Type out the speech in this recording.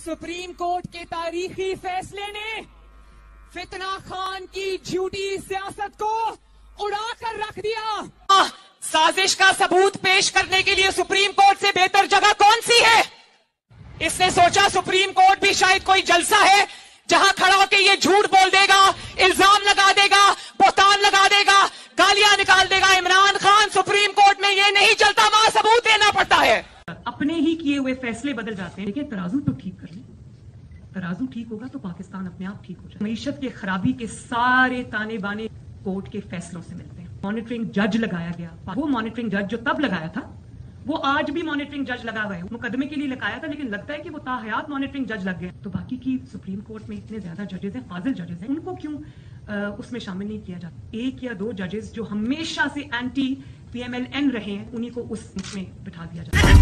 Supreme court के तारीखी फैसले ने फितना खान की झूठी सियासत को उड़ाकर रख दिया। साजिश का सबूत पेश करने के लिए सुप्रीम कोर्ट से बेहतर जगह कौन सी है? इसने सोचा सुप्रीम कोर्ट भी शायद कोई जलसा है जहां खड़ा होकर ये झूठ बोल देगा, इल्जाम लगा देगा, बोहतान लगा देगा, गालियां निकाल देगा। इमरान खान सुप्रीम कोर्ट में ये नहीं चलता, वहां सबूत देना पड़ता है। अपने ही किए हुए फैसले बदल जाते हैं। देखिए, तराजू तो ठीक कर ले, तराजू ठीक होगा तो पाकिस्तान अपने आप ठीक हो जाए। मईशत के खराबी के सारे ताने बाने कोर्ट के फैसलों से मिलते हैं। मॉनिटरिंग जज लगाया गया, वो मॉनिटरिंग जज जो तब लगाया था वो आज भी मॉनिटरिंग जज लगा हुआ है। मुकदमे के लिए लगाया था, लेकिन लगता है कि वो ताहयात मॉनिटरिंग जज लग गए। तो बाकी की सुप्रीम कोर्ट में इतने ज्यादा जजेस हैं, फाजिल जजेस हैं, उनको क्यों उसमें शामिल नहीं किया जाता? एक या दो जजेस जो हमेशा से एंटी PMLN रहे हैं, उन्हीं को उसमें बिठा दिया जाता है।